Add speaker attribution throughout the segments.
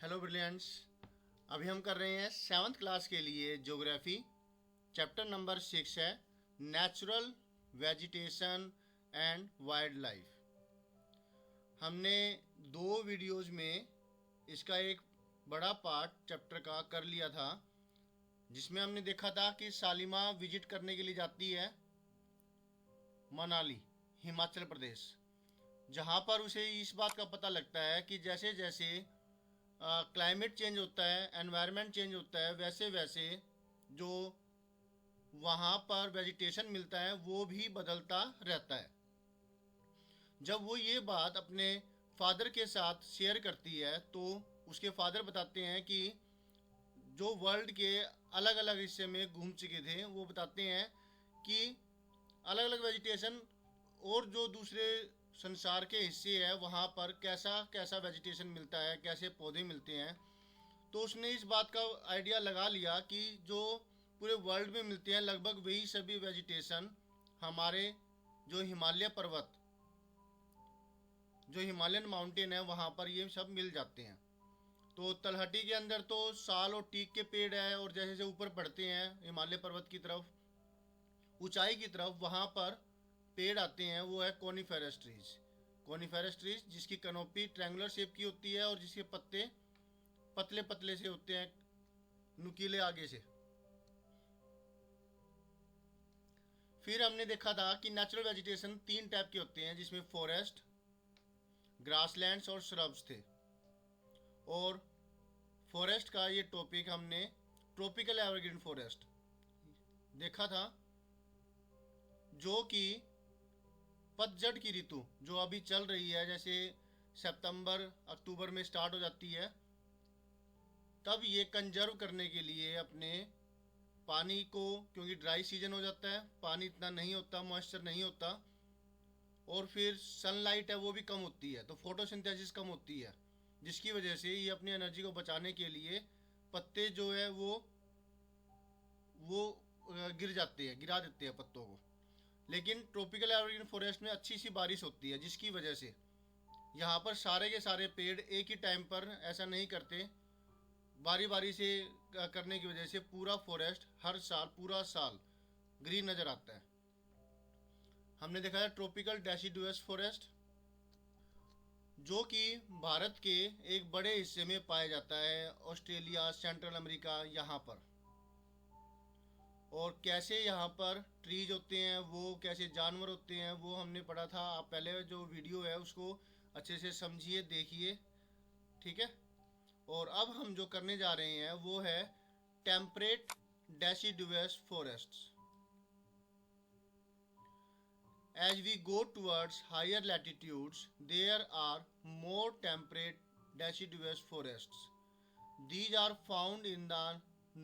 Speaker 1: Hello brilliants. अभी हम कर रहे हैं 7th क्लास के लिए ज्योग्राफी। चैप्टर नंबर 6 है natural vegetation and wild life. हमने 2 वीडियोज़ में इसका एक बड़ा पार्ट चैप्टर का कर लिया था, जिसमें हमने देखा था कि सालिमा विजिट करने के लिए जाती है मनाली, हिमाचल प्रदेश, जहाँ पर उसे इस बात का पता लगता है कि जैसे जैसे क्लाइमेट चेंज होता है, एनवायरनमेंट चेंज होता है, वैसे वैसे जो वहाँ पर वेजिटेशन मिलता है वो भी बदलता रहता है। जब वो ये बात अपने फादर के साथ शेयर करती है तो उसके फादर बताते हैं कि जो वर्ल्ड के अलग अलग हिस्से में घूम चुके थे, वो बताते हैं कि अलग अलग वेजिटेशन और जो दूसरे संसार के हिस्से है वहाँ पर कैसा कैसा वेजिटेशन मिलता है, कैसे पौधे मिलते हैं। तो उसने इस बात का आइडिया लगा लिया कि जो पूरे वर्ल्ड में मिलते हैं लगभग वही सभी वेजिटेशन हमारे जो हिमालय पर्वत, जो हिमालयन माउंटेन है, वहाँ पर ये सब मिल जाते हैं। तो तलहटी के अंदर तो साल और टीक के पेड़ है, और जैसे जैसे ऊपर बढ़ते हैं हिमालय पर्वत की तरफ, ऊंचाई की तरफ, वहाँ पर पेड़ आते हैं, वो है कोनीफेरस ट्रीज। कोनीफेरस ट्रीज जिसकी कनोपी ट्रैंगुलर शेप की होती है और जिसके पत्ते पतले पतले से होते हैं, नुकीले आगे से। फिर हमने देखा था कि नेचुरल वेजिटेशन 3 टाइप के होते हैं, जिसमें फॉरेस्ट, ग्रासलैंड्स और श्रब्स थे। और फॉरेस्ट का ये टॉपिक हमने ट्रॉपिकल एवरग्रीन फॉरेस्ट देखा था, जो कि पतझड़ की ऋतु जो अभी चल रही है, जैसे सितंबर अक्टूबर में स्टार्ट हो जाती है, तब ये कंजर्व करने के लिए अपने पानी को, क्योंकि ड्राई सीजन हो जाता है, पानी इतना नहीं होता, मॉइस्चर नहीं होता, और फिर सनलाइट है वो भी कम होती है, तो फोटोसिंथेसिस कम होती है, जिसकी वजह से ये अपनी एनर्जी को बचाने के लिए पत्ते जो है वो गिर जाते हैं, गिरा देते हैं पत्तों को। लेकिन ट्रॉपिकल एवरग्रीन फॉरेस्ट में अच्छी सी बारिश होती है, जिसकी वजह से यहाँ पर सारे के सारे पेड़ एक ही टाइम पर ऐसा नहीं करते, बारी बारी से करने की वजह से पूरा फॉरेस्ट हर साल पूरा साल ग्रीन नज़र आता है। हमने देखा है ट्रॉपिकल डेसिडुअस फॉरेस्ट, जो कि भारत के एक बड़े हिस्से में पाया जाता है, ऑस्ट्रेलिया, सेंट्रल अमेरिका, यहाँ पर। और कैसे यहाँ पर ट्रीज होते हैं, वो कैसे जानवर होते हैं, वो हमने पढ़ा था। आप पहले जो वीडियो है उसको अच्छे से समझिए, देखिए, ठीक है। और अब हम जो करने जा रहे हैं वो है temperate deciduous forests. As we go towards higher latitudes, there are more temperate deciduous forests. These are found in the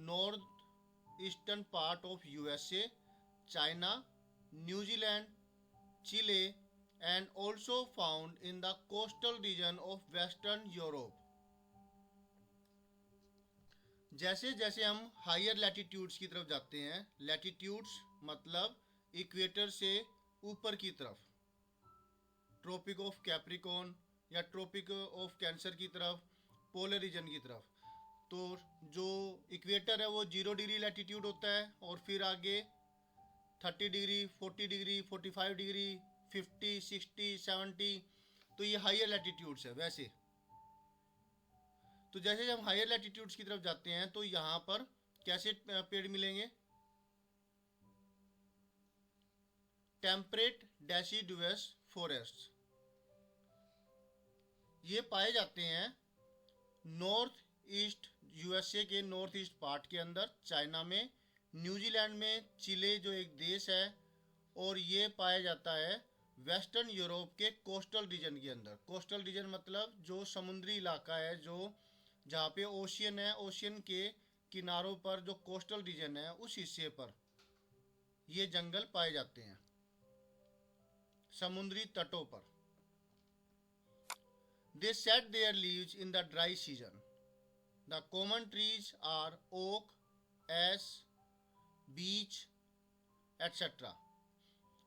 Speaker 1: northeastern part of USA, China, New Zealand, Chile, and also found in the coastal region of Western Europe. जैसे जैसे हम higher latitudes की तरफ जाते हैं, latitudes मतलब equator से ऊपर की तरफ, ट्रॉपिक ऑफ कैप्रिकॉन या ट्रॉपिक ऑफ कैंसर की तरफ, पोलर रीजन की तरफ, तो जो इक्वेटर है वो 0 डिग्री लैटिट्यूड होता है, और फिर आगे 30 डिग्री, 40 डिग्री, 45 डिग्री, 50, 60, 70, तो ये हायर लैटिट्यूड्स है। वैसे तो जैसे जब हम हायर लैटिट्यूड्स की तरफ जाते हैं तो यहाँ पर कैसे पेड़ मिलेंगे? टेम्परेट डेसिडुअस फॉरेस्ट ये पाए जाते हैं नॉर्थ ईस्ट यूएसए के नॉर्थ ईस्ट पार्ट के अंदर, चाइना में, न्यूजीलैंड में, चिले जो एक देश है, और ये पाया जाता है वेस्टर्न यूरोप के कोस्टल रीजन के अंदर। कोस्टल रीजन मतलब जो समुद्री इलाका है, जो जहाँ पे ओशियन है, ओशियन के किनारों पर जो कोस्टल रीजन है उस हिस्से पर ये जंगल पाए जाते हैं, समुद्री तटों पर। They shed their leaves in the dry season. The common trees are oak, ash, beech, etc.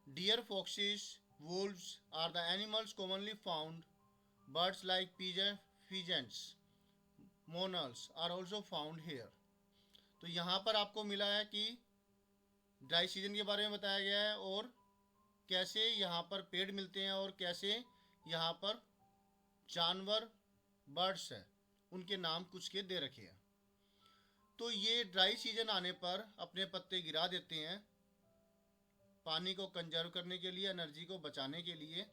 Speaker 1: Deer, foxes, wolves are the animals commonly found. Birds like pigeons, monals are also found here. तो यहाँ पर आपको मिला है कि dry season के बारे में बताया गया है और कैसे यहाँ पर पेड़ मिलते हैं और कैसे यहाँ पर जानवर बर्ड्स हैं उनके नाम कुछ के दे रखे हैं। तो ये ड्राई सीजन आने पर अपने पत्ते गिरा देते हैं पानी को कंजर्व करने के लिए, एनर्जी को बचाने के लिए।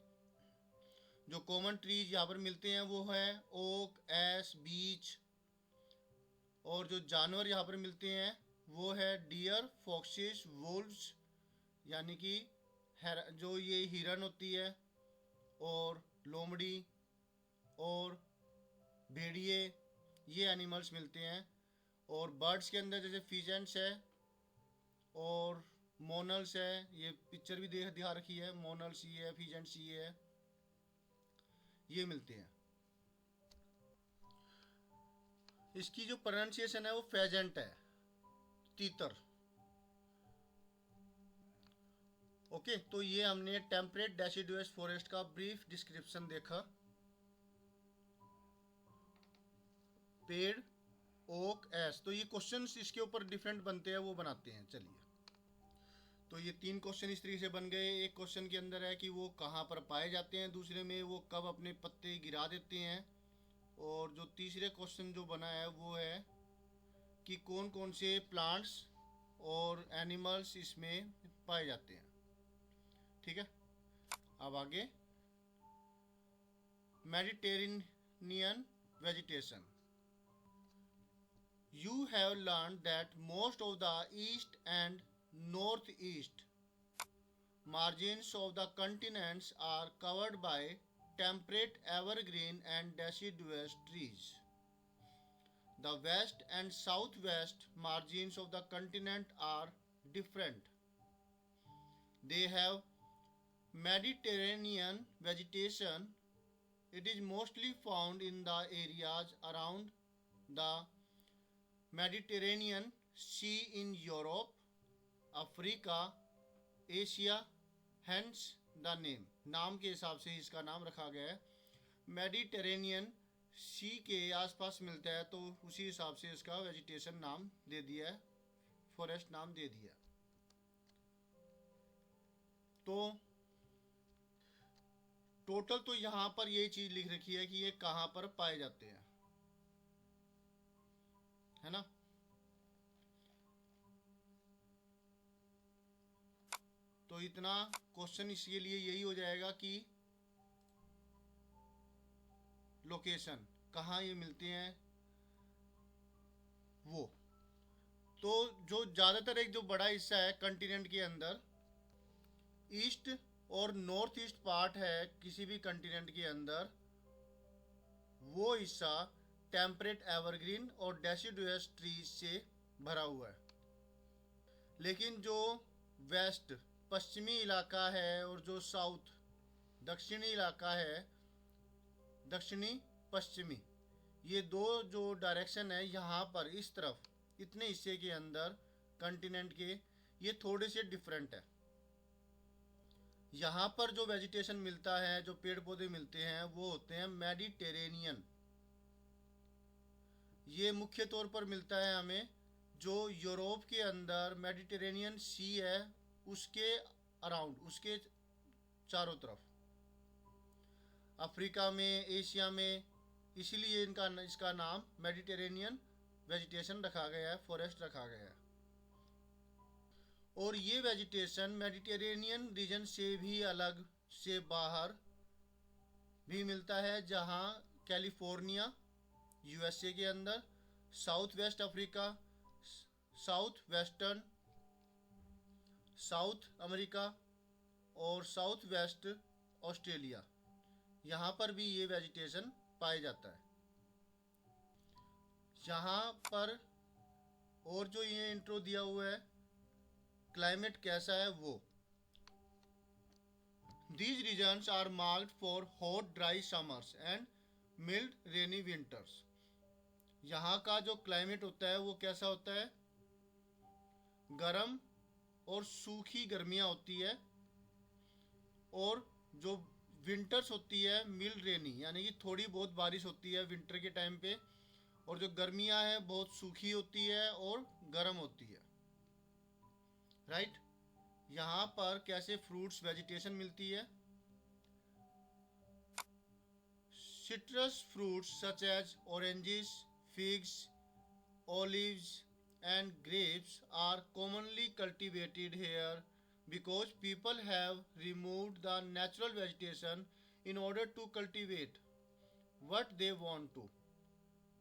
Speaker 1: जो कॉमन ट्रीज यहाँ पर मिलते हैं वो है ओक, एस, बीच। और जो जानवर यहाँ पर मिलते हैं वो है डियर, फॉक्सेस, वुल्व्स यानी कि जो ये हिरन होती है और लोमड़ी और भेड़िए, ये एनिमल्स मिलते हैं। और बर्ड्स के अंदर जैसे फिजेंट्स है और मोनल्स है, ये पिक्चर भी दिखा रखी है, मोनल्स ये है, फिजेंट्स ये है, ये मिलते हैं। इसकी जो प्रोनाउंसिएशन है वो फेजेंट है, तीतर। ओके, तो ये हमने टेम्परेट डेसिडुअस फॉरेस्ट का ब्रीफ डिस्क्रिप्शन देखा। पेड़, ओक, एस। तो ये क्वेश्चंस इसके ऊपर डिफरेंट बनते हैं, वो बनाते हैं। चलिए, तो ये 3 क्वेश्चन इस तरीके से बन गए। एक क्वेश्चन के अंदर है कि वो कहाँ पर पाए जाते हैं, दूसरे में वो कब अपने पत्ते गिरा देते हैं, और जो तीसरे क्वेश्चन जो बना है वो है कि कौन कौन से प्लांट्स और एनिमल्स इसमें पाए जाते हैं। ठीक है, अब आगे Mediterranean vegetation. You have learned that most of the east and northeast margins of the continents are covered by temperate evergreen and deciduous trees. The west and southwest margins of the continent are different. They have Mediterranean vegetation. It is mostly found in the areas around the Mediterranean Sea in Europe, Africa, Asia, hence the name. नाम के हिसाब से इसका नाम रखा गया है। Mediterranean सी के आसपास मिलता है तो उसी हिसाब से इसका वेजिटेशन नाम दे दिया है, फॉरेस्ट नाम दे दिया। तो टोटल तो यहाँ पर ये चीज लिख रखी है कि ये कहाँ पर पाए जाते हैं, है ना। तो इतना क्वेश्चन इसके लिए यही हो जाएगा कि लोकेशन कहाँ ये मिलते हैं वो। तो जो ज़्यादातर एक जो बड़ा हिस्सा है कंटिनेंट के अंदर, ईस्ट और नॉर्थ ईस्ट पार्ट है किसी भी कंटिनेंट के अंदर, वो हिस्सा टेम्परेट एवरग्रीन और डेसिडुअस ट्रीज से भरा हुआ है। लेकिन जो वेस्ट पश्चिमी इलाका है और जो साउथ दक्षिणी इलाका है, दक्षिणी पश्चिमी, ये दो जो डायरेक्शन है यहाँ पर इस तरफ इतने हिस्से के अंदर कंटिनेंट के, ये थोड़े से डिफरेंट है। यहाँ पर जो वेजिटेशन मिलता है, जो पेड़ पौधे मिलते हैं, वो होते हैं मेडिटेरेनियन। ये मुख्य तौर पर मिलता है हमें जो यूरोप के अंदर मेडिटेरेनियन सी है उसके अराउंड, उसके चारों तरफ, अफ्रीका में, एशिया में, इसीलिए इसका नाम मेडिटेरेनियन वेजिटेशन रखा गया है, फॉरेस्ट रखा गया है। और ये वेजिटेशन मेडिटेरेनियन रीजन से भी अलग से बाहर भी मिलता है, जहाँ कैलिफोर्निया यूएसए के अंदर, south west Africa, south western south America और साउथ वेस्ट ऑस्ट्रेलिया, यहाँ पर भी ये वेजिटेशन पाया जाता है। यहाँ पर और जो ये इंट्रो दिया हुआ है क्लाइमेट कैसा है वो, these regions are marked for hot dry summers and mild rainy winters. यहाँ का जो क्लाइमेट होता है वो कैसा होता है, गर्म और सूखी गर्मियाँ होती है, और जो विंटर्स होती है मिल्ड रेनी, यानी कि थोड़ी बहुत बारिश होती है विंटर के टाइम पे, और जो गर्मियाँ हैं बहुत सूखी होती है और गर्म होती है, राइट। यहाँ पर कैसे फ्रूट्स वेजिटेशन मिलती है? Citrus fruits such as oranges, figs, olives and grapes are commonly cultivated here because people have removed the natural vegetation in order to cultivate what they want to.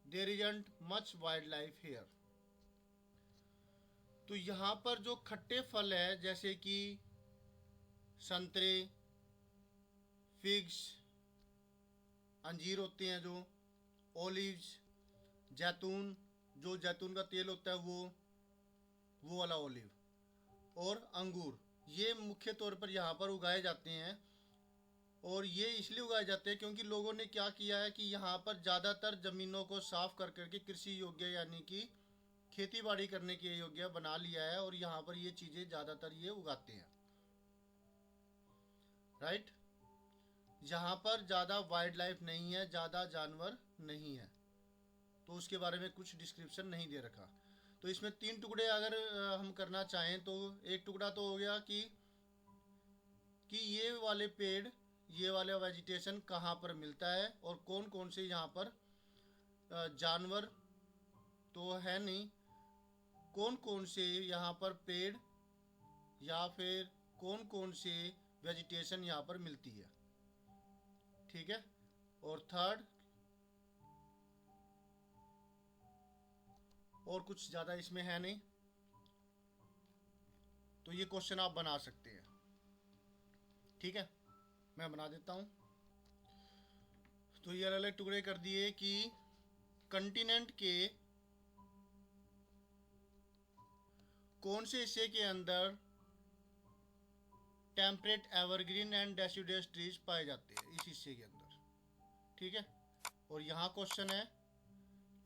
Speaker 1: There isn't much wildlife here. तो यहाँ पर जो खट्टे फल है जैसे कि संतरे, फिग्स, अंजीर होते हैं जो, ओलिव्स, जैतून, जो जैतून का तेल होता है वो वाला ओलिव, और अंगूर, ये मुख्य तौर पर यहाँ पर उगाए जाते हैं। और ये इसलिए उगाए जाते हैं क्योंकि लोगों ने क्या किया है कि यहाँ पर ज़्यादातर ज़मीनों को साफ कर करके कृषि योग्य यानी कि खेती बाड़ी करने के योग्य बना लिया है, और यहाँ पर ये चीज़ें ज़्यादातर ये उगाते हैं, राइट। यहाँ पर ज़्यादा वाइल्ड लाइफ नहीं है, ज़्यादा जानवर नहीं है, तो उसके बारे में कुछ डिस्क्रिप्शन नहीं दे रखा। तो इसमें 3 टुकड़े अगर हम करना चाहें तो एक टुकड़ा तो हो गया कि ये वाले पेड़, ये वाला वेजिटेशन कहाँ पर मिलता है और कौन कौन से यहाँ पर जानवर तो है नहीं, कौन कौन से यहाँ पर पेड़ या फिर कौन कौन से वेजिटेशन यहाँ पर मिलती है, ठीक है। और थर्ड, और कुछ ज़्यादा इसमें है नहीं, तो ये क्वेश्चन आप बना सकते हैं, ठीक है। मैं बना देता हूँ। तो ये अलग टुकड़े कर दिए कि कंटिनेंट के कौन से हिस्से के अंदर temperate evergreen and deciduous trees पाए जाते हैं, इस हिस्से के अंदर, ठीक है। और यहाँ क्वेश्चन है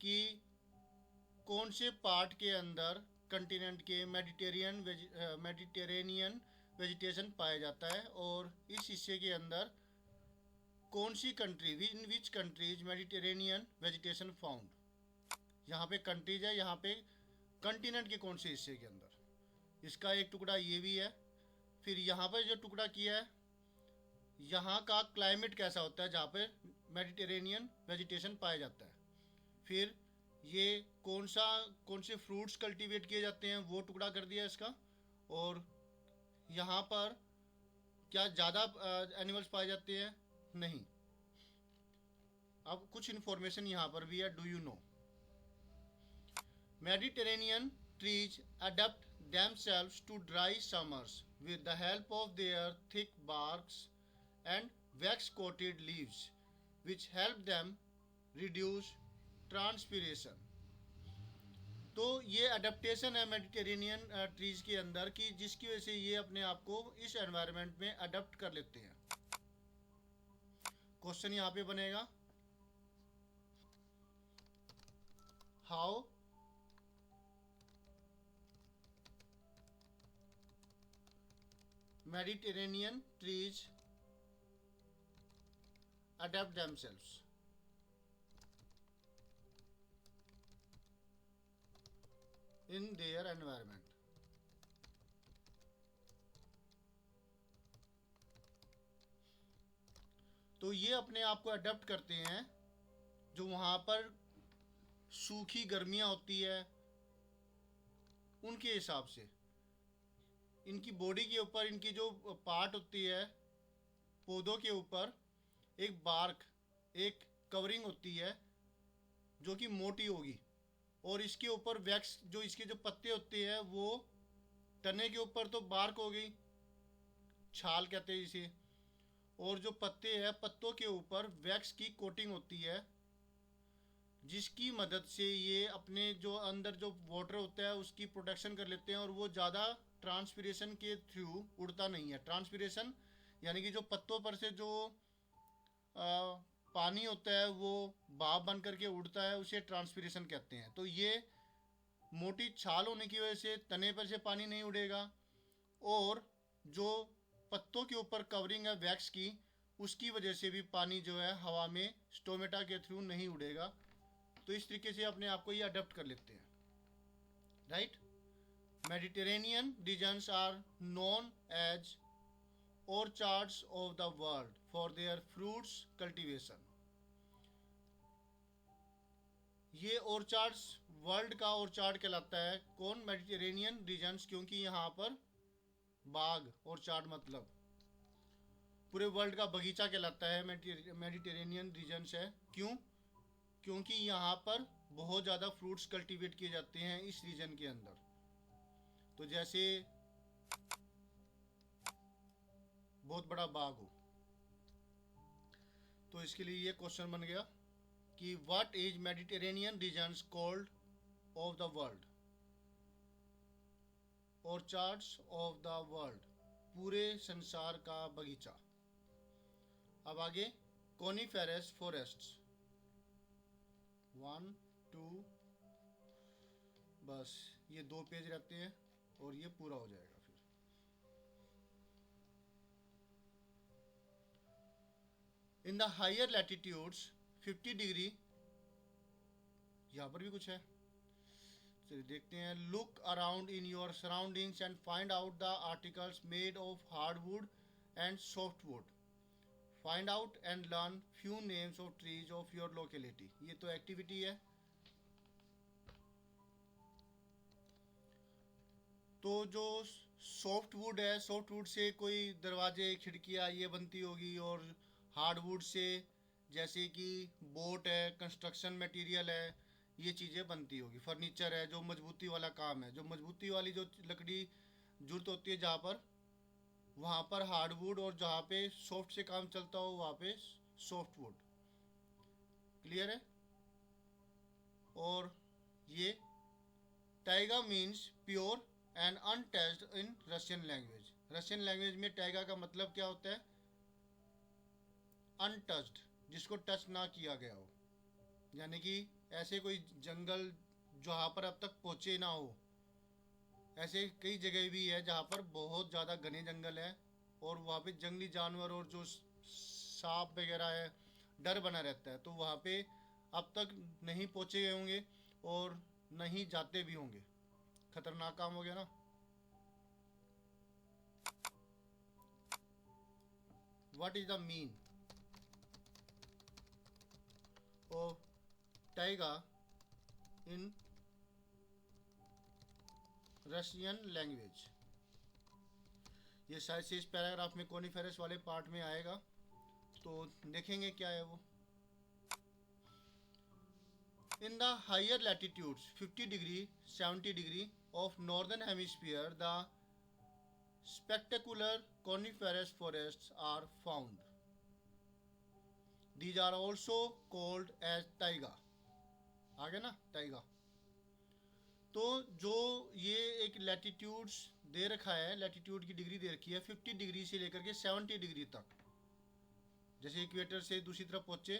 Speaker 1: कि कौन से पार्ट के अंदर कंटिनेंट के मेडिटेरेनियन वेजिटेशन पाया जाता है, और इस हिस्से के अंदर कौन सी country, in which countries Mediterranean vegetation found. यहाँ पे कंट्रीज है, यहाँ पे कंटिनेंट के कौन से हिस्से के अंदर, इसका एक टुकड़ा ये भी है। फिर यहाँ पर जो टुकड़ा किया है, यहाँ का क्लाइमेट कैसा होता है जहाँ पे मेडिटेरेनियन वेजिटेशन पाया जाता है। फिर ये कौन से फ्रूट्स कल्टीवेट किए जाते हैं वो टुकड़ा कर दिया इसका। और यहाँ पर क्या ज़्यादा एनिमल्स पाए जाते हैं? नहीं। अब कुछ इन्फॉर्मेशन यहाँ पर भी है, do you know Mediterranean trees adapt themselves to dry summers with the help of their thick barks and wax-coated leaves, which help them reduce transpiration. तो ये अडेप्टेशन है मेडिटेरेनियन ट्रीज के अंदर की, जिसकी वजह से ये अपने आप को इस एनवायरनमेंट में अडेप्ट कर लेते हैं। क्वेश्चन यहाँ पे बनेगा, how Mediterranean trees adapt themselves in their environment. तो ये अपने आप को अडेप्ट करते हैं जो वहाँ पर सूखी गर्मियाँ होती है उनके हिसाब से। इनकी बॉडी के ऊपर, इनकी जो पार्ट होती है पौधों के ऊपर, एक बार्क, एक कवरिंग होती है जो कि मोटी होगी, और इसके ऊपर वैक्स, जो इसके जो पत्ते होते हैं वो, तने के ऊपर तो बार्क हो गई, छाल कहते हैं इसे, और जो पत्ते हैं पत्तों के ऊपर वैक्स की कोटिंग होती है, जिसकी मदद से ये अपने जो अंदर जो वाटर होता है उसकी प्रोटेक्शन कर लेते हैं, और वो ज़्यादा ट्रांसपिरेशन के थ्रू उड़ता नहीं है। ट्रांसपिरेशन यानी कि जो पत्तों पर से जो पानी होता है वो भाप बन करके उड़ता है, उसे ट्रांसपिरेशन कहते हैं। तो ये मोटी छाल होने की वजह से तने पर से पानी नहीं उड़ेगा, और जो पत्तों के ऊपर कवरिंग है वैक्स की, उसकी वजह से भी पानी जो है हवा में स्टोमेटा के थ्रू नहीं उड़ेगा। तो इस तरीके से अपने आप को ये अडॉप्ट कर लेते हैं, right. Mediterranean regions are known as orchards of the world for their fruits cultivation. ये orchards वर्ल्ड का orchard कहलाता है। कौन? मेडिटेरेनियन रीजन्स, क्योंकि यहाँ पर बाग, orchard मतलब पूरे वर्ल्ड का बगीचा कहलाता है, मेडिटेरेनियन रीजन्स है। क्यों? क्योंकि यहाँ पर बहुत ज़्यादा फ्रूट्स कल्टीवेट किए जाते हैं इस रीजन के अंदर। तो जैसे बहुत बड़ा बाग हो, तो इसके लिए ये क्वेश्चन बन गया कि what is Mediterranean regions called of the world, orchards of the world, पूरे संसार का बगीचा। अब आगे कोनिफेरस फॉरेस्ट्स, 1 2, बस ये 2 पेज रहते हैं और ये पूरा हो जाएगा। फिर in the higher latitudes 50 degree, यहाँ पर भी कुछ है, चलिए देखते हैं। Look around in your surroundings and find out the articles made of hardwood and softwood. Find out and learn few names of trees of your locality. ये तो एक्टिविटी है। तो जो सॉफ्टवुड है, सॉफ्टवुड से कोई दरवाजे खिड़कियाँ ये बनती होगी, और हार्डवुड से जैसे कि बोट है, कंस्ट्रक्शन मटेरियल है, ये चीज़ें बनती होगी। फर्नीचर है, जो मजबूती वाला काम है, जो मजबूती वाली जो लकड़ी जरूरत होती है जहाँ पर, वहाँ पर हार्डवुड, और जहाँ पे सॉफ्ट से काम चलता हो वहाँ पे सॉफ्टवुड। क्लियर है? और ये Tyga means pure and untouched in Russian language. Russian language में टाइगा का मतलब क्या होता है? अनटच्ड, जिसको टच ना किया गया हो, यानी कि ऐसे कोई जंगल जहाँ पर अब तक पहुँचे ना हो। ऐसे कई जगह भी है जहाँ पर बहुत ज़्यादा घने जंगल है, और वहाँ पे जंगली जानवर और जो सांप वगैरह है, डर बना रहता है। तो वहाँ पे अब तक नहीं पहुँचे गए होंगे और नहीं जाते भी होंगे। खतरनाक काम हो गया ना। What is the mean of Tyga in Russian language? ये शायद से इस पैराग्राफ में कोनिफेरस वाले पार्ट में आएगा, तो देखेंगे क्या है वो। In the higher latitudes 50 degree 70 degree of northern hemisphere, the spectacular coniferous forests are found. These are also called as taiga. आगे ना taiga। तो जो ये एक लैटिट्यूड्स दे रखा है, लैटिट्यूड की डिग्री दे रखी है 50 डिग्री से लेकर के 70 डिग्री तक। जैसे इक्वेटर से दूसरी तरफ पहुंचे,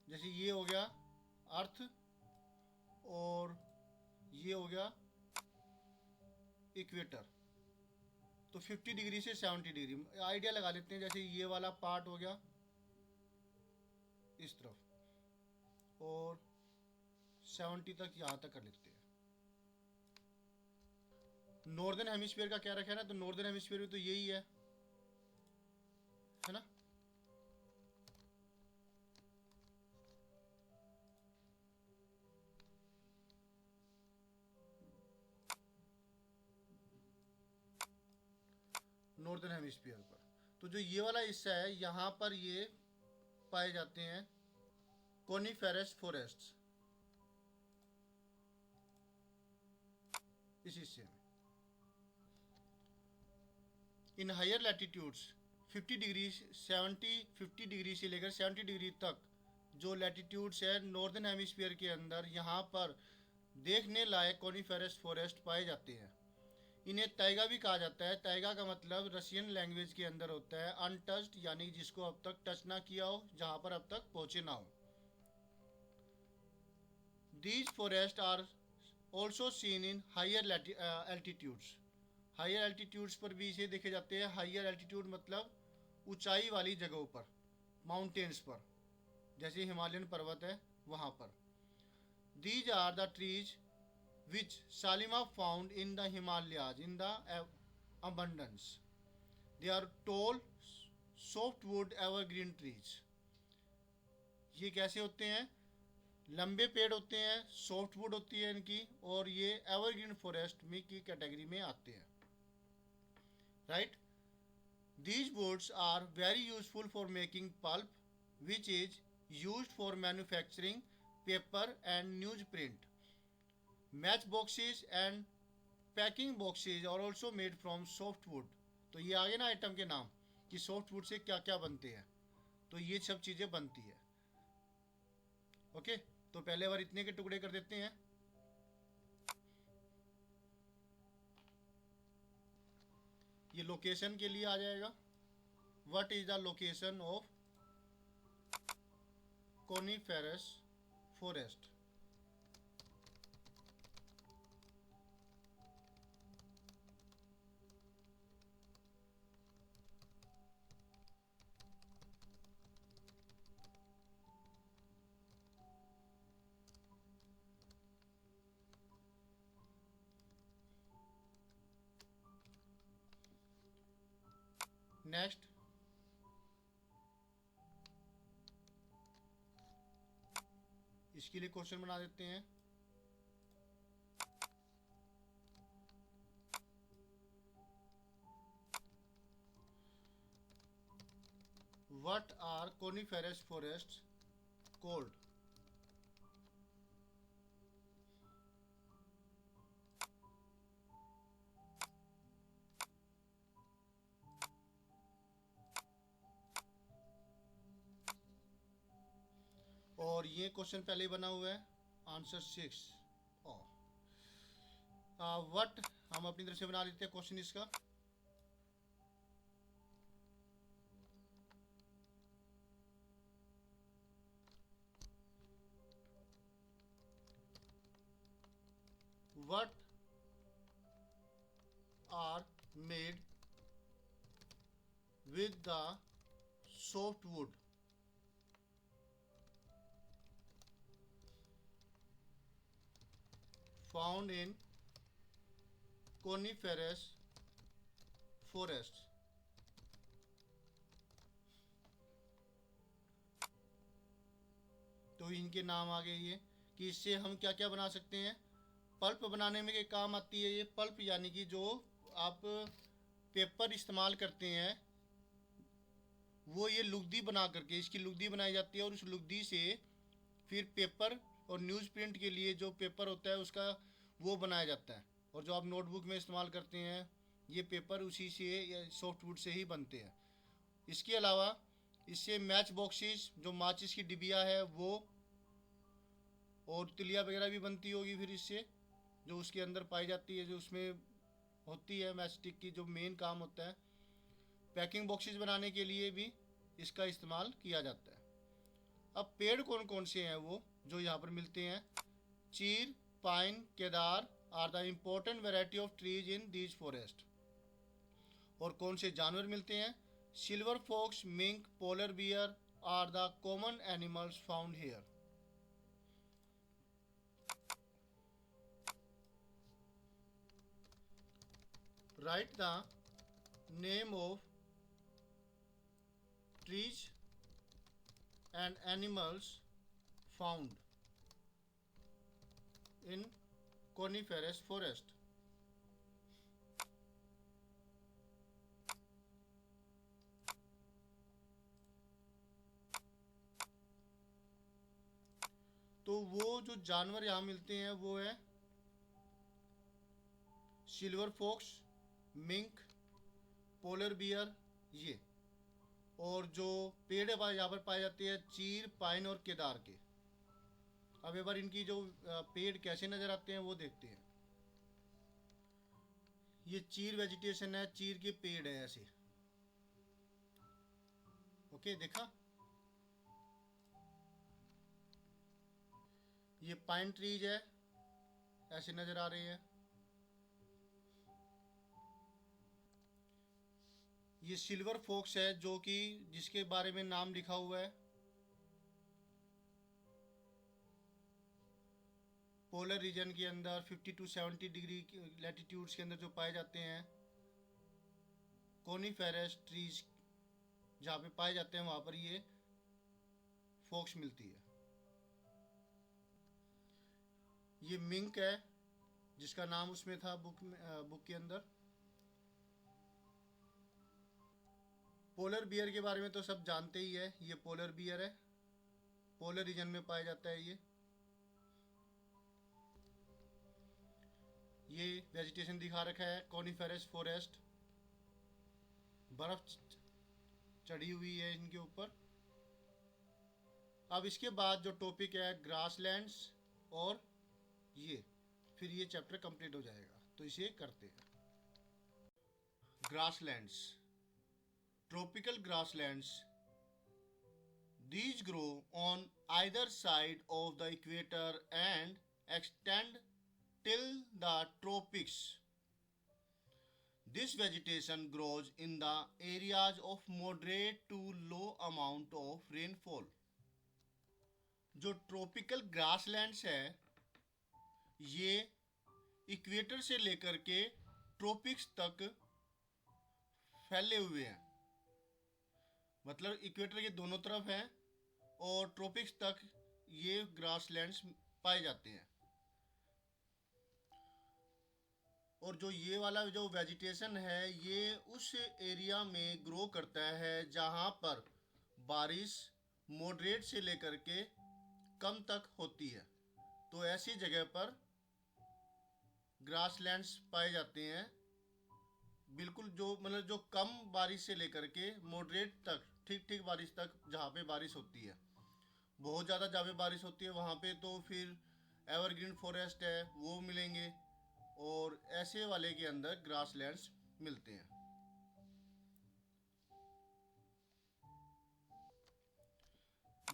Speaker 1: जैसे ये हो गया अर्थ, और ये हो गया इक्वेटर। तो 50 डिग्री से 70 डिग्री आइडिया लगा लेते हैं। जैसे ये वाला पार्ट हो गया इस तरफ, और 70 तक यहाँ तक कर लेते हैं। नॉर्दर्न हेमिस्फीयर का क्या रखा है ना, तो नॉर्दर्न हेमिस्फीयर में तो यही है ना। नॉर्दर्न हेमिस्फीयर पर तो जो ये वाला हिस्सा है, यहाँ पर ये पाए जाते हैं कोनिफेरस फॉरेस्ट्स, इस हिस्से में। In higher latitudes 50 degree 50 degree से लेकर 70 डिग्री तक जो लैटिट्यूड्स है नॉर्दर्न हेमिस्फीयर के अंदर, यहाँ पर देखने लायक कोनिफेरस फॉरेस्ट पाए जाते हैं। इन्हें टाइगा भी कहा जाता है। टाइगा का मतलब रशियन लैंग्वेज के अंदर होता है अनटच्ड, यानी जिसको अब तक टच ना किया हो, जहाँ पर अब तक पहुँचे ना हो। These forests are also seen in higher altitudes. Higher altitudes पर भी इसे देखे जाते हैं। हायर एल्टीट्यूड मतलब ऊंचाई वाली जगहों पर, माउंटेन्स पर। जैसे हिमालयन पर्वत है वहाँ पर। These are the trees which Salima found in the Himalayas in the abundance. They are tall, softwood evergreen trees. ये कैसे होते हैं? लंबे पेड़ होते हैं, सॉफ्टवुड होती है इनकी, और ये एवरग्रीन फॉरेस्ट में की कैटेगरी में आते हैं, right. These woods are very useful for making pulp, which is used for manufacturing paper and newsprint. Match boxes and packing boxes are also made from softwood. तो ये आगे ना आइटम के नाम कि सॉफ्टवुड से क्या क्या बनते हैं, तो ये सब चीज़ें बनती है। ओके, तो पहले बार इतने के टुकड़े कर देते हैं। ये लोकेशन के लिए आ जाएगा। What is the location of coniferous forest? Next, इसके लिए क्वेश्चन बना देते हैं। What are coniferous forests called? और ये क्वेश्चन पहले ही बना हुआ है, आंसर 6। व्हाट हम अपनी तरफ से बना लेते हैं क्वेश्चन इसका। What are made with the softwood? Found in coniferous forests. तो इनके नाम आ गए ये कि इससे हम क्या क्या बना सकते हैं। पल्प बनाने में के काम आती है ये पल्प, यानी कि जो आप पेपर इस्तेमाल करते हैं वो ये लुगदी बना करके, इसकी लुगदी बनाई जाती है और उस लुगदी से फिर पेपर और न्यूज़ प्रिंट के लिए जो पेपर होता है उसका वो बनाया जाता है। और जो आप नोटबुक में इस्तेमाल करते हैं ये पेपर उसी से या सॉफ्टवुड से ही बनते हैं। इसके अलावा इससे मैच बॉक्सेस, जो माचिस की डिबिया है वो, और तिलिया वगैरह भी बनती होगी फिर इससे, जो उसके अंदर पाई जाती है, जो उसमें होती है मैच स्टिक की, जो मेन काम होता है। पैकिंग बॉक्सेस बनाने के लिए भी इसका इस्तेमाल किया जाता है। अब पेड़ कौन कौन से हैं वो जो यहाँ पर मिलते हैं? Chir, pine, cedar are the important variety of trees in these forest. और कौन से जानवर मिलते हैं? Silver fox, mink, polar bear are the common animals found here. Write the name of trees and animals found in coniferous forest. तो वो जो जानवर यहाँ मिलते हैं वो है silver fox, mink, polar bear ये। और जो पेड़ यहाँ पर पाए जाते हैं चीर, पाइन और केदार के। अब एक बार इनकी जो पेड़ कैसे नज़र आते हैं वो देखते हैं। ये चीर वेजिटेशन है, चीर के पेड़ है ऐसे। ओके, देखा। ये पाइन ट्रीज है, ऐसे नज़र आ रहे हैं। ये सिल्वर फॉक्स है जो कि जिसके बारे में नाम लिखा हुआ है, पोलर रीजन के अंदर 50 टू 70 डिग्री लैटिट्यूड्स के अंदर जो पाए जाते हैं कोनीफेरस ट्रीज, जहाँ पे पाए जाते हैं वहाँ पर ये फोक्स मिलती है। ये मिंक है जिसका नाम उसमें था बुक के अंदर। पोलर बियर के बारे में तो सब जानते ही है, ये पोलर बियर है, पोलर रीजन में पाया जाता है। ये वेजिटेशन दिखा रखा है, कॉनिफेरस फॉरेस्ट, बर्फ चढ़ी हुई है इनके ऊपर। अब इसके बाद जो टॉपिक है ग्रासलैंड्स, और ये फिर ये चैप्टर कंप्लीट हो जाएगा, तो इसे करते हैं। Grasslands, tropical grasslands, these grow on either side of the equator and extend till the tropics. This vegetation grows in the areas of moderate to low amount of rainfall. जो tropical grasslands है ये equator से लेकर के tropics तक फैले हुए हैं, मतलब इक्वेटर के दोनों तरफ हैं और ट्रॉपिक्स तक ये ग्रासलैंड्स पाए जाते हैं। और जो ये वाला जो वेजिटेशन है ये उस एरिया में ग्रो करता है जहाँ पर बारिश मॉडरेट से लेकर के कम तक होती है, तो ऐसी जगह पर ग्रासलैंड्स पाए जाते हैं। बिल्कुल जो मतलब जो कम बारिश से लेकर के मॉडरेट तक, ठीक ठीक बारिश तक, जहाँ पे बारिश होती है। बहुत ज़्यादा जहाँ पे बारिश होती है वहाँ पे तो फिर एवरग्रीन फॉरेस्ट है वो मिलेंगे, और ऐसे वाले के अंदर ग्रासलैंड्स मिलते हैं।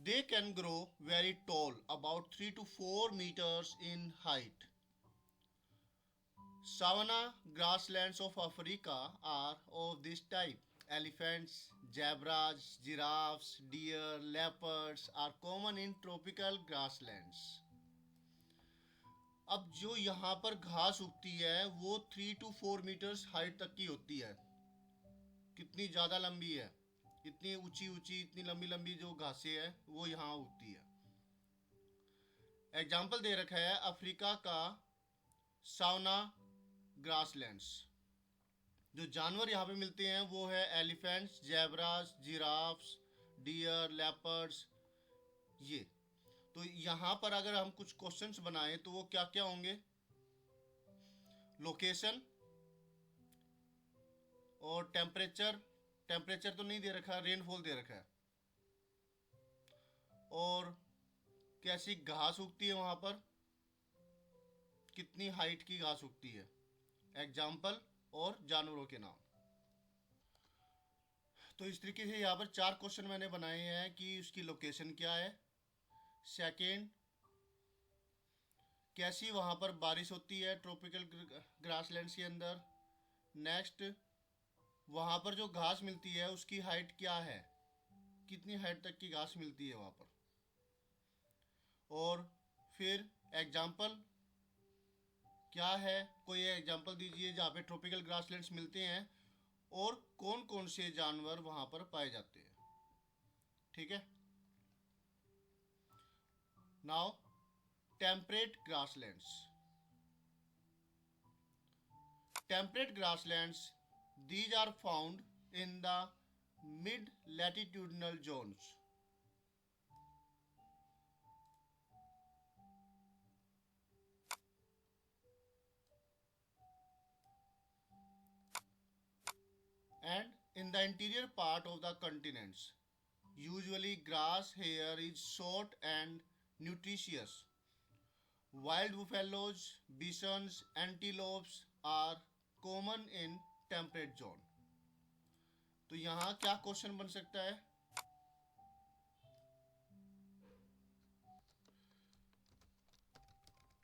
Speaker 1: They can grow very tall, about 3 to 4 meters in height. Savanna grasslands of Africa are of this type. Elephants, zebras, giraffes, deer, leopards are common in tropical grasslands. अब जो यहाँ पर घास उगती है वो 3 to 4 मीटर्स हाइट तक की होती है। कितनी ज़्यादा लंबी है, इतनी ऊंची ऊंची इतनी लंबी लंबी जो घासें हैं वो यहाँ उगती है। एग्जाम्पल दे रखा है अफ्रीका का सावना ग्रासलैंड्स। जो जानवर यहाँ पे मिलते हैं वो है elephants, zebras, giraffes, deer, leopards. ये तो यहाँ पर अगर हम कुछ क्वेश्चंस बनाएं तो वो क्या क्या होंगे? लोकेशन और टेम्परेचर, टेम्परेचर तो नहीं दे रखा, रेनफॉल दे रखा है, और कैसी घास उगती है वहाँ पर, कितनी हाइट की घास उगती है, एग्जाम्पल और जानवरों के नाम। तो इस तरीके से यहाँ पर 4 क्वेश्चन मैंने बनाए हैं कि उसकी लोकेशन क्या है, सेकेंड कैसी वहाँ पर बारिश होती है ट्रॉपिकल ग्रासलैंड्स के अंदर, नेक्स्ट वहाँ पर जो घास मिलती है उसकी हाइट क्या है, कितनी हाइट तक की घास मिलती है वहाँ पर, और फिर एग्जाम्पल क्या है, कोई एग्जाम्पल दीजिए जहाँ पे ट्रॉपिकल ग्रासलैंड्स मिलते हैं और कौन कौन से जानवर वहाँ पर पाए जाते हैं। ठीक है। Now temperate grasslands. Temperate grasslands, these are found in the mid latitudinal zones. And in the interior part of the continents. Usually grass here is short and nutritious. Wild buffaloes, bisons, antelopes are common in temperate zone. तो यहाँ क्या question बन सकता है?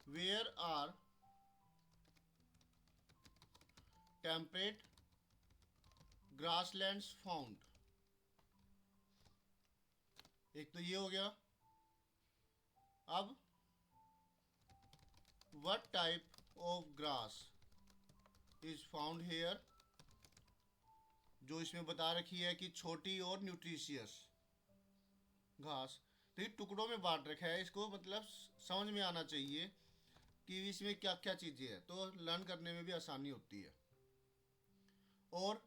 Speaker 1: Where are temperate grasslands found? एक तो ये हो गया। अब what type of grass is found here? जो इसमें बता रखी है कि छोटी और न्यूट्रिशियस घास, तो ये टुकड़ों में बांट रखा है, इसको मतलब समझ में आना चाहिए कि इसमें क्या क्या चीज़ें हैं, तो लर्न करने में भी आसानी होती है। और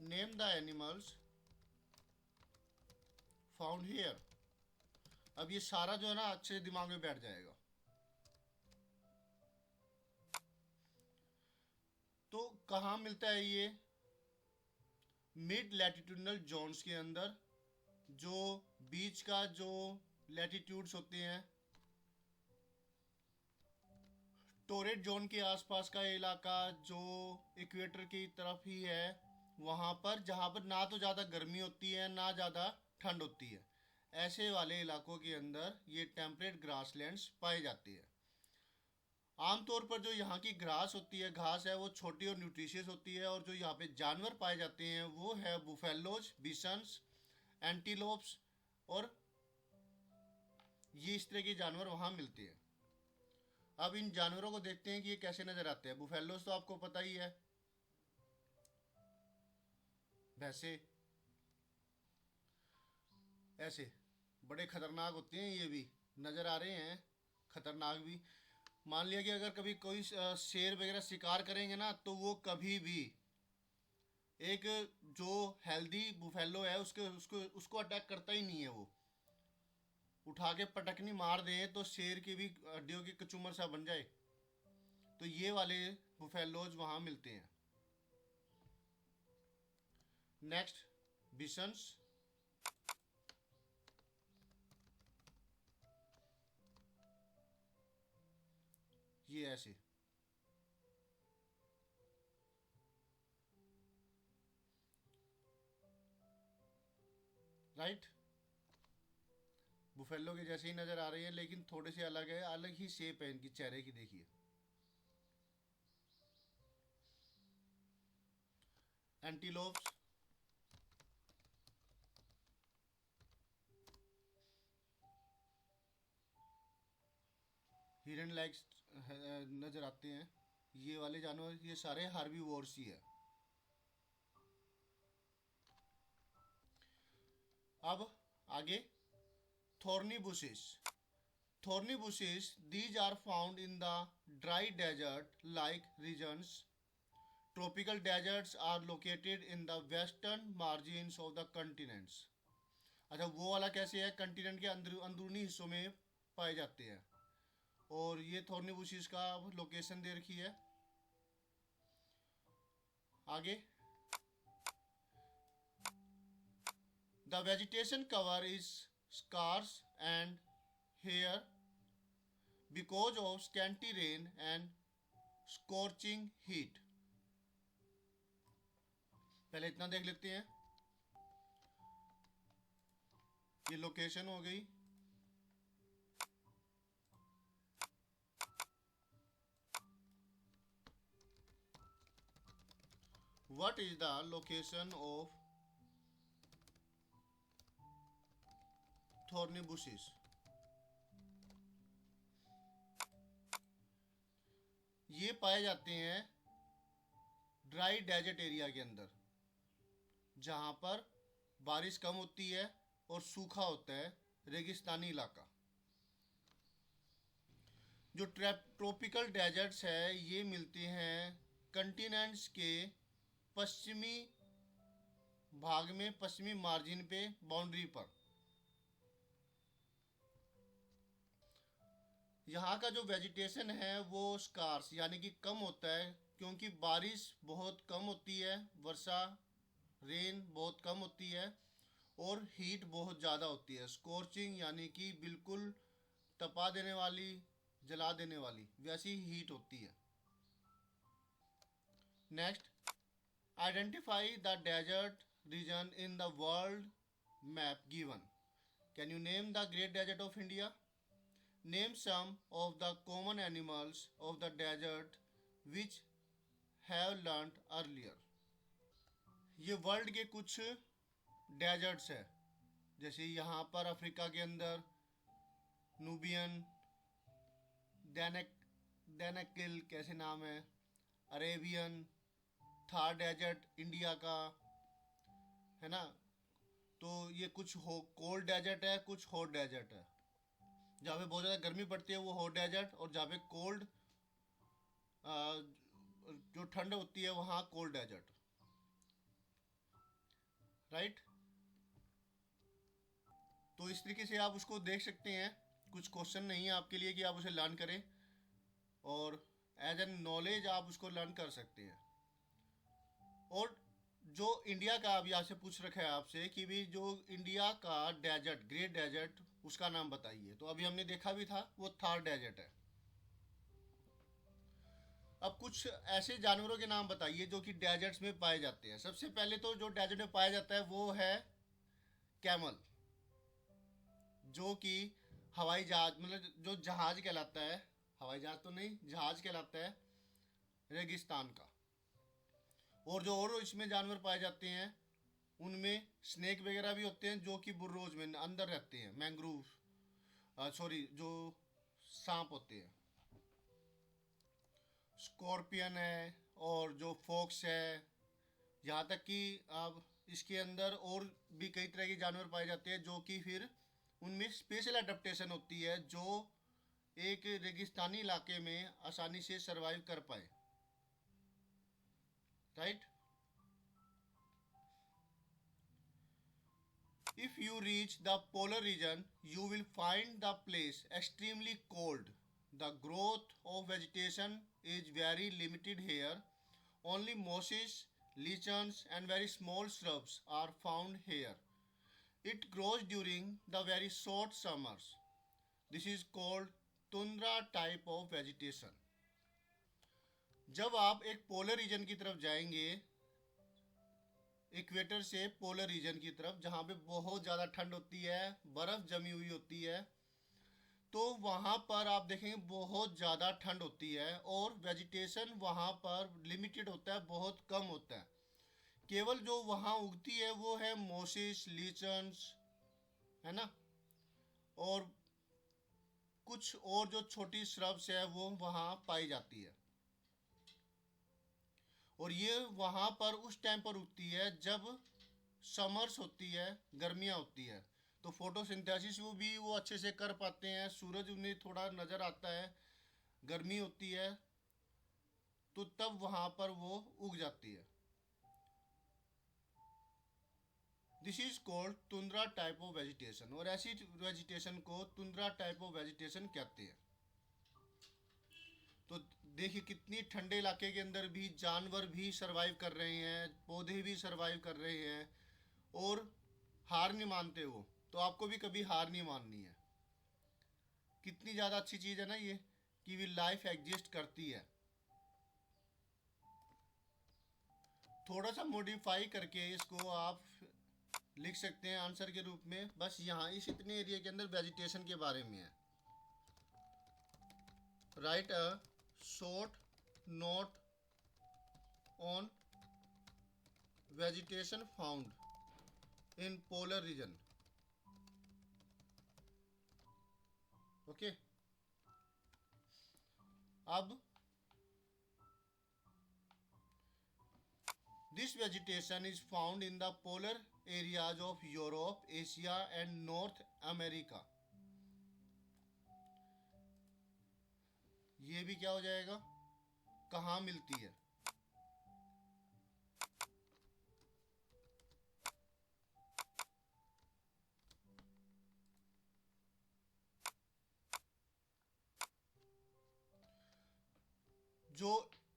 Speaker 1: name the animals found here. अब ये सारा जो है ना अच्छे दिमाग में बैठ जाएगा। तो कहाँ मिलता है ये? मिड लैटिट्यूडनल जोन्स के अंदर, जो बीच का जो लैटिट्यूड्स होते हैं, टोरेट जोन के आसपास का इलाका जो इक्वेटर की तरफ ही है, वहाँ पर जहाँ पर ना तो ज़्यादा गर्मी होती है ना ज़्यादा ठंड होती है, ऐसे वाले इलाकों के अंदर ये टेम्परेट ग्रासलैंड्स पाए जाते हैं। आमतौर पर जो यहाँ की घास होती है, घास है, वो छोटी और न्यूट्रिशियस होती है। और जो यहाँ पे जानवर पाए जाते हैं वो है बुफेलोज, बिसन्स, एंटीलोप्स, और ये इस तरह के जानवर वहाँ मिलते हैं। अब इन जानवरों को देखते हैं कि ये कैसे नजर आते हैं। बुफेलोज तो आपको पता ही है, भैंसे ऐसे बड़े खतरनाक होते हैं, ये भी नजर आ रहे हैं खतरनाक भी। मान लिया कि अगर कभी कोई शेर वगैरह शिकार करेंगे ना, तो वो कभी भी एक जो हेल्दी बुफेलो है उसके उसको उसको अटैक करता ही नहीं है। वो उठा के पटकनी मार दें तो शेर की भी हड्डियों की कचूमर सा बन जाए। तो ये वाले बुफेलोज वहाँ मिलते हैं। नेक्स्ट, बिसन्स। ये ऐसे राइट, बुफेलो के जैसे ही नजर आ रही है, लेकिन थोड़े से अलग है, अलग ही शेप है इनकी चेहरे की। देखिए, एंटीलोप्स, हिरन लाइक्स नजर आते हैं। ये वाले जानवर ये सारे हार्बीवोर्स ही है। अब आगे, thorny bushes. Thorny bushes, these are found in the dry desert like regions. Tropical deserts are located in the western margins of the continents. अच्छा, वो वाला कैसे है? कंटिनेंट के अंदरूनी हिस्सों में पाए जाते हैं। और ये थॉर्नी बुशेस का लोकेशन दे रखी है। आगे, the vegetation cover is scarce and here because of scanty rain and scorching heat। पहले इतना देख लेते हैं। ये लोकेशन हो गई। What is the location of thorny bushes? ये पाए जाते हैं ड्राई डेजर्ट एरिया के अंदर, जहाँ पर बारिश कम होती है और सूखा होता है, रेगिस्तानी इलाका। जो ट्रॉपिकल डेजर्ट्स है ये मिलते हैं कंटिनेंट्स के पश्चिमी भाग में, पश्चिमी मार्जिन पे, बाउंड्री पर। यहाँ का जो वेजिटेशन है वो स्कार्स यानी कि कम होता है, क्योंकि बारिश बहुत कम होती है, वर्षा रेन बहुत कम होती है, और हीट बहुत ज़्यादा होती है। स्कॉर्चिंग यानी कि बिल्कुल तपा देने वाली, जला देने वाली, वैसी हीट होती है। Next, identify the desert region in the world map given. Can you name the great desert of India? Name some of the common animals of the desert which have learnt earlier। ये world के कुछ desserts है, जैसे यहाँ पर Africa के अंदर Nubian, डेनेक डेनेकिल कैसे नाम है, अरेबियन, थार डेजर्ट इंडिया का, है ना। तो ये कुछ हो कोल्ड डेजर्ट है, कुछ हॉट डेजर्ट है। जहाँ पे बहुत ज़्यादा गर्मी पड़ती है वो हॉट डेजर्ट, और जहाँ पे कोल्ड जो ठंड होती है वहाँ कोल्ड डेजर्ट, राइट। तो इस तरीके से आप उसको देख सकते हैं। कुछ क्वेश्चन नहीं है आपके लिए कि आप उसे लर्न करें, और एज एन नॉलेज आप उसको लर्न कर सकते हैं। और जो इंडिया का अभी आपसे पूछ रखा है आपसे कि भी जो इंडिया का डेजर्ट, ग्रेट डेजर्ट, उसका नाम बताइए। तो अभी हमने देखा भी था वो थार डेजर्ट है। अब कुछ ऐसे जानवरों के नाम बताइए जो कि डेजर्ट्स में पाए जाते हैं। सबसे पहले तो जो डेजर्ट में पाया जाता है वो है कैमल, जो कि हवाई जहाज, मतलब जो जहाज कहलाता है, हवाई जहाज तो नहीं, जहाज कहलाता है रेगिस्तान का। और जो और इसमें जानवर पाए जाते हैं उनमें स्नेक वगैरह भी होते हैं, जो कि बुर्रोज में अंदर रहते हैं, मैंग्रोव, सॉरी, जो सांप होते हैं। स्कॉर्पियन है और जो फॉक्स है, यहाँ तक कि अब इसके अंदर और भी कई तरह के जानवर पाए जाते हैं जो कि फिर उनमें स्पेशल अडेप्टेशन होती है, जो एक रेगिस्तानी इलाके में आसानी से सरवाइव कर पाए, right. If you reach the polar region, you will find the place extremely cold. The growth of vegetation is very limited here. Only mosses, lichens, and very small shrubs are found here. It grows during the very short summers. This is called tundra type of vegetation. जब आप एक polar region की तरफ जाएंगे, equator से polar region की तरफ, जहाँ पे बहुत ज़्यादा ठंड होती है, बर्फ़ जमी हुई होती है, तो वहाँ पर आप देखेंगे बहुत ज़्यादा ठंड होती है और वेजिटेशन वहाँ पर लिमिटेड होता है, बहुत कम होता है। केवल जो वहाँ उगती है वो है मोसिस, लीचन्स, है ना, और कुछ और जो छोटी श्रब्स है वो वहाँ पाई जाती है। और ये वहाँ पर उस टाइम पर उगती है जब समर्स होती है, गर्मियाँ होती है, तो फोटोसिंथेसिस वो अच्छे से कर पाते हैं, सूरज उन्हें थोड़ा नज़र आता है, गर्मी होती है, तो तब वहाँ पर वो उग जाती है। This is called tundra type of vegetation, और ऐसी वेजिटेशन को तुंद्रा टाइप ऑफ वेजिटेशन कहते हैं। तो देखिए कितनी ठंडे इलाके के अंदर भी जानवर भी सरवाइव कर रहे हैं, पौधे भी सरवाइव कर रहे हैं, और हार नहीं मानते वो। तो आपको भी कभी हार नहीं माननी है। कितनी ज़्यादा अच्छी चीज़ है ना ये, कि भी लाइफ एग्जिस्ट करती है। थोड़ा सा मॉडिफाई करके इसको आप लिख सकते हैं आंसर के रूप में। बस यहाँ इस इतने एरिया के अंदर वेजिटेशन के बारे में है। Right a short note on vegetation found in polar region. Okay, अब this vegetation is found in the polar areas of Europe, Asia and North America. ये भी क्या हो जाएगा, कहाँ मिलती है। जो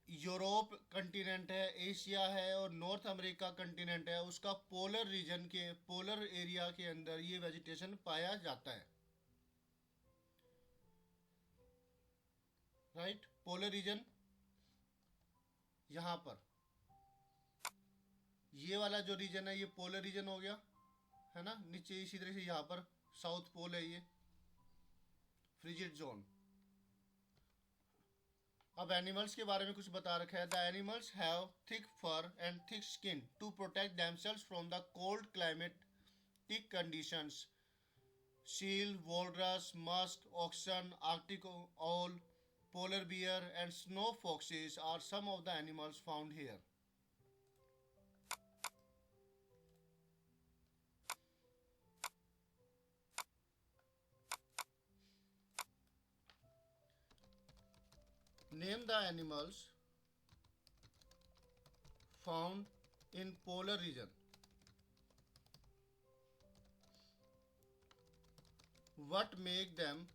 Speaker 1: यूरोप कंटिनेंट है, एशिया है और नॉर्थ अमेरिका कंटिनेंट है, उसका पोलर रीजन के पोलर एरिया के अंदर ये वेजिटेशन पाया जाता है, राइट। पोलर रीजन यहाँ पर, ये वाला जो रीजन है ये पोलर रीजन हो गया, है ना। नीचे इसी तरह से यहाँ पर साउथ पोल है, ये फ्रिजिड जोन। अब एनिमल्स के बारे में कुछ बता रखा है। The animals have thick fur and thick skin to protect themselves from the cold climatic conditions. Seal, walrus, musk, oxen, arctic owl, polar bear, and snow foxes are some of the animals found here. Name the animals found in polar region. What make them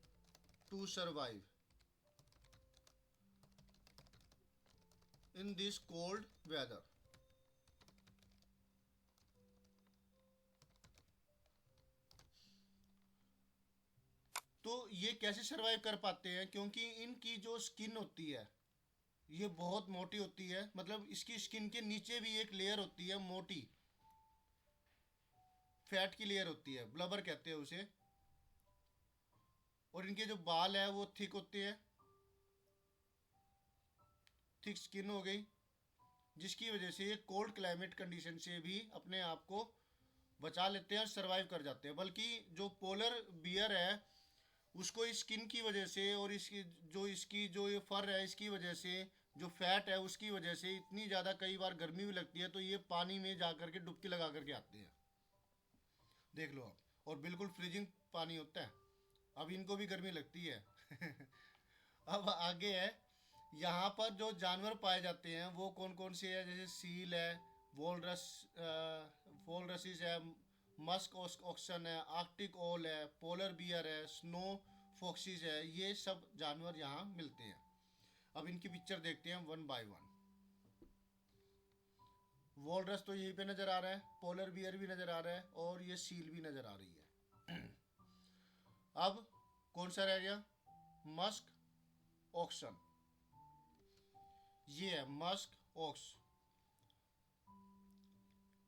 Speaker 1: to survive in this cold weather? तो ये कैसे survive कर पाते हैं? क्योंकि इनकी जो skin होती है ये बहुत मोटी होती है, मतलब इसकी स्किन के नीचे भी एक लेयर होती है मोटी, फैट की लेयर होती है, ब्लबर कहते हैं उसे। और इनके जो बाल है वो थिक होते हैं, थिक स्किन हो गई, जिसकी वजह से ये कोल्ड क्लाइमेट कंडीशन से भी अपने आप को बचा लेते हैं और सरवाइव कर जाते हैं। बल्कि जो पोलर बियर है उसको इस स्किन की वजह से और इसकी जो ये फर है इसकी वजह से, जो फैट है उसकी वजह से इतनी ज़्यादा कई बार गर्मी भी लगती है, तो ये पानी में जा कर के डुबकी लगा करके आते हैं। देख लो आप, और बिल्कुल फ्रीजिंग पानी होता है। अब इनको भी गर्मी लगती है। अब आगे है, यहाँ पर जो जानवर पाए जाते हैं वो कौन कौन से हैं? जैसे सील है, वोलरस वोलरसिस है, मस्क ऑक्सन है, आर्कटिक ओल है, पोलर बियर है, स्नो फॉक्सिस है, ये सब जानवर यहाँ मिलते हैं। अब इनकी पिक्चर देखते हैं वन बाय वन। वोलरस तो यहीं पे नज़र आ रहा है, पोलर बियर भी नज़र आ रहा है, और ये सील भी नज़र आ रही है। अब कौन सा रह गया? Musk oxen. ये है मस्क ऑक्स।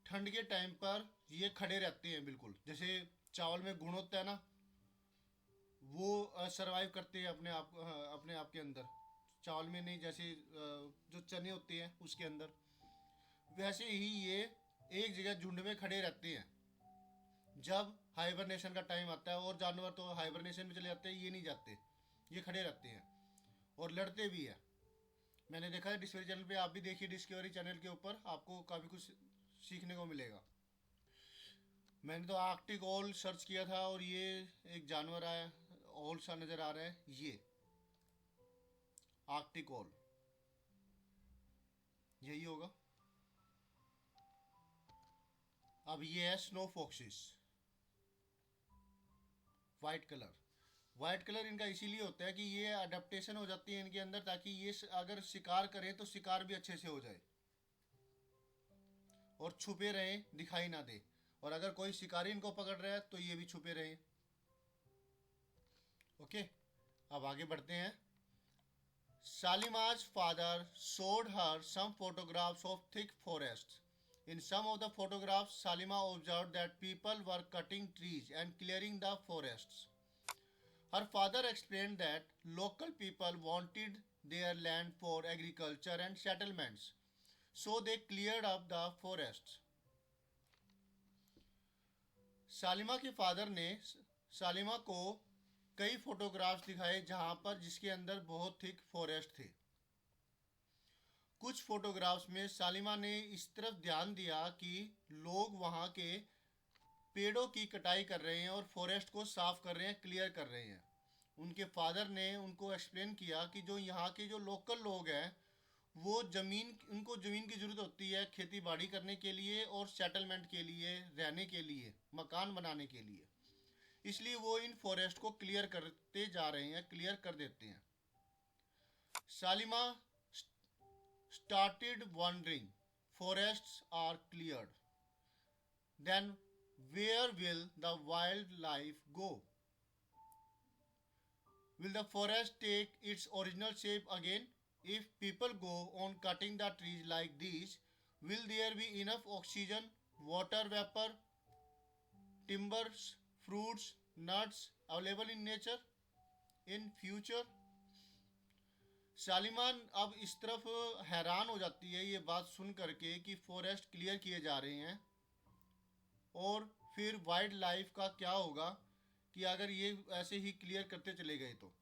Speaker 1: ठंड के टाइम पर ये खड़े रहते हैं, बिल्कुल जैसे चावल में गुण होता है ना, वो सरवाइव करते हैं अपने आप के अंदर। चावल में नहीं, जैसे जो चने होते हैं उसके अंदर, वैसे ही ये एक जगह झुंड में खड़े रहते हैं जब हाइबरनेशन का टाइम आता है। और जानवर तो हाइबरनेशन में चले जाते हैं, ये नहीं जाते, ये खड़े रहते हैं और लड़ते भी है। मैंने देखा है डिस्कवरी चैनल पे, आप भी देखिए डिस्कवरी चैनल के ऊपर, आपको काफ़ी कुछ सीखने को मिलेगा। मैंने तो आर्कटिक ओल सर्च किया था और ये एक जानवर आया, ओल सा नज़र आ रहा है, ये आर्कटिक ओल यही होगा। अब ये है snow fox's, white colour. White colour इनका इसीलिए होता है कि ये अडेप्टेशन हो जाती है इनके अंदर, ताकि ये अगर शिकार करें तो शिकार भी अच्छे से हो जाए और छुपे रहें, दिखाई ना दे। और अगर कोई शिकारी इनको पकड़ रहा है तो ये भी छुपे रहें। ओके, अब आगे बढ़ते हैं। Salima's father showed her some photographs of thick forests. In some of the photographs, Salima observed that people were cutting trees and clearing the forests. Her father explained that local people wanted their land for agriculture and settlements, so they cleared up the forests. सालिमा के father ने सालिमा को कई photographs दिखाए जहां पर जिसके अंदर बहुत थिक फॉरेस्ट थे। कुछ फोटोग्राफ्स में सालिमा ने इस तरफ ध्यान दिया कि लोग वहां के पेड़ों की कटाई कर रहे हैं और फॉरेस्ट को साफ कर रहे हैं, क्लियर कर रहे हैं। उनके फादर ने उनको एक्सप्लेन किया कि जो यहाँ के जो लोकल लोग हैं वो उनको ज़मीन की ज़रूरत होती है खेती बाड़ी करने के लिए और सेटलमेंट के लिए, रहने के लिए, मकान बनाने के लिए, इसलिए वो इन फॉरेस्ट को क्लियर करते जा रहे हैं, क्लियर कर देते हैं। सालिमा started wondering, forests are cleared, then where will the wildlife go? Will the forest take its original shape again? If people go on cutting the trees like these, will there be enough oxygen, water vapor, timbers, fruits, nuts available in nature in future? शालिमान अब इस तरफ हैरान हो जाती है ये बात सुन करके कि फॉरेस्ट क्लियर किए जा रहे हैं, और फिर वाइल्ड लाइफ का क्या होगा कि अगर ये ऐसे ही क्लियर करते चले गए तो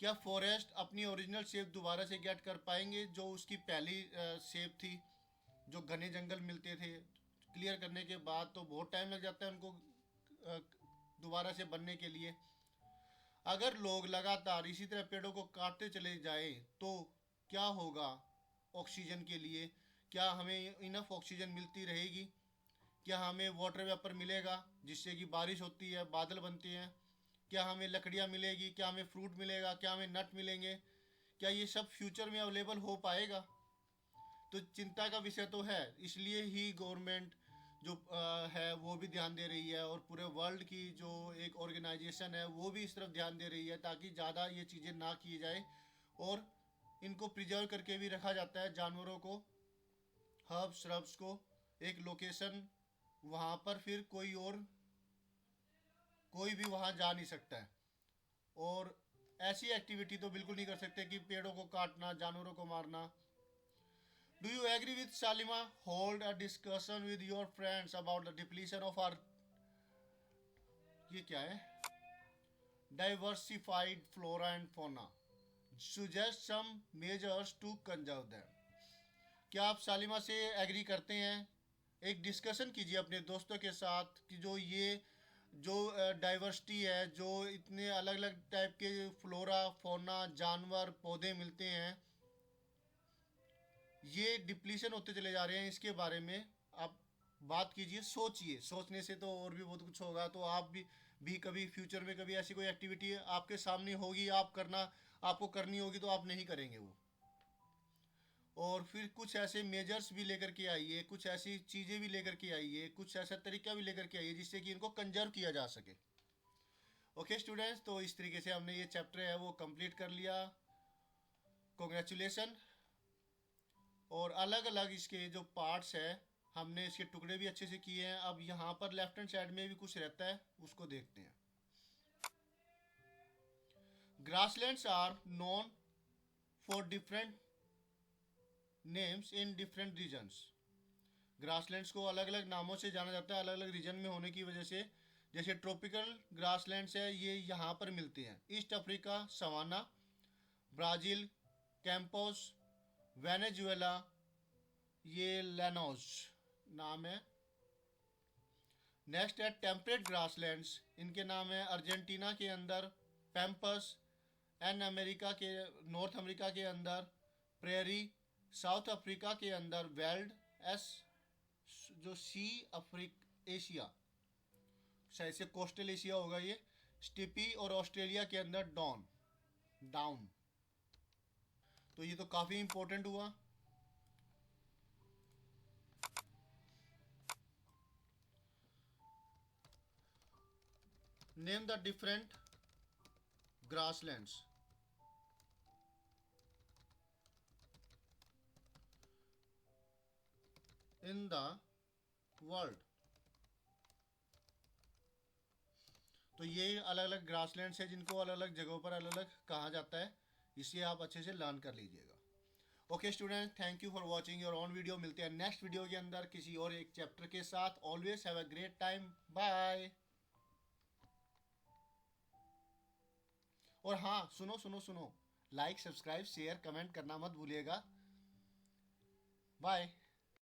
Speaker 1: क्या फॉरेस्ट अपनी ओरिजिनल शेप दोबारा से गेट कर पाएंगे, जो उसकी पहली शेप थी, जो घने जंगल मिलते थे? क्लियर करने के बाद तो बहुत टाइम लग जाता है उनको दोबारा से बनने के लिए। अगर लोग लगातार इसी तरह पेड़ों को काटते चले जाए तो क्या होगा ऑक्सीजन के लिए? क्या हमें इनफ ऑक्सीजन मिलती रहेगी? क्या हमें वाटर वेपर मिलेगा जिससे कि बारिश होती है, बादल बनते हैं? क्या हमें लकड़ियाँ मिलेगी? क्या हमें फ्रूट मिलेगा? क्या हमें नट मिलेंगे? क्या ये सब फ्यूचर में अवेलेबल हो पाएगा? तो चिंता का विषय तो है, इसलिए ही गवर्नमेंट जो है वो भी ध्यान दे रही है, और पूरे वर्ल्ड की जो एक ऑर्गेनाइजेशन है वो भी इस तरफ ध्यान दे रही है, ताकि ज़्यादा ये चीज़ें ना की जाए और इनको प्रिजर्व करके भी रखा जाता है जानवरों को, हर्ब्स श्रब्स को, एक लोकेशन, वहाँ पर फिर कोई भी वहाँ जा नहीं सकता है। और ऐसी एक्टिविटी तो बिल्कुल नहीं कर सकते कि पेड़ों को काटना, जानवरों को मारना। Do you agree with Salima? Hold a discussion with your friends about the depletion of our, ये क्या है, diversified flora and fauna. Suggest some measures to conserve them. क्या आप सालिमा से एग्री करते हैं? एक डिस्कशन कीजिए अपने दोस्तों के साथ कि जो डाइवर्सिटी है, जो इतने अलग अलग टाइप के फ्लोरा फोना जानवर पौधे मिलते हैं, ये डिप्लीशन होते चले जा रहे हैं, इसके बारे में आप बात कीजिए, सोचिए। सोचने से तो और भी बहुत कुछ होगा। तो आप भी कभी फ्यूचर में कभी ऐसी कोई एक्टिविटी आपके सामने होगी, आपको करनी होगी, तो आप नहीं करेंगे वो। और फिर कुछ ऐसे मेजर्स भी लेकर के आइए, कुछ ऐसी चीज़ें भी लेकर के आइए, कुछ ऐसा तरीका भी लेकर के आइए जिससे कि इनको कंजर्व किया जा सके। ओके स्टूडेंट्स, तो इस तरीके से हमने ये चैप्टर है वो कंप्लीट कर लिया। कॉन्ग्रेचुलेसन। और अलग अलग इसके जो पार्ट्स है, हमने इसके टुकड़े भी अच्छे से किए हैं। अब यहाँ पर लेफ्ट हैंड साइड में भी कुछ रहता है, उसको देखते हैं। Grasslands are known for different names in different regions. Grasslands को अलग अलग नामों से जाना जाता है, अलग अलग रीजन में होने की वजह से। जैसे ट्रॉपिकल ग्रासलैंड्स है, ये यहाँ पर मिलते हैं। East Africa savanna, Brazil campos, Venezuela ये लैनोज नाम है। नेक्स्ट है टेम्परेट ग्रासलैंड्स, इनके नाम है अर्जेंटीना के अंदर पैम्पस, नॉर्थ अमेरिका के अंदर प्रेरी, साउथ अफ्रीका के अंदर वेल्ड, एस जो सी एशिया, शायद से कोस्टल एशिया होगा ये, स्टिपी, और ऑस्ट्रेलिया के अंदर डाउन। तो ये तो काफ़ी इंपॉर्टेंट हुआ। Name the different grasslands in the world। तो ये अलग अलग ग्रासलैंड्स है जिनको अलग अलग जगहों पर अलग अलग कहा जाता है, इसे आप अच्छे से लर्न कर लीजिएगा। Okay student, thank you for watching your on video. मिलते हैं नेक्स्ट वीडियो के अंदर किसी और एक चैप्टर के साथ। Always have a great time, bye. और हाँ, सुनो सुनो सुनो, लाइक सब्सक्राइब शेयर कमेंट करना मत भूलिएगा। बाय।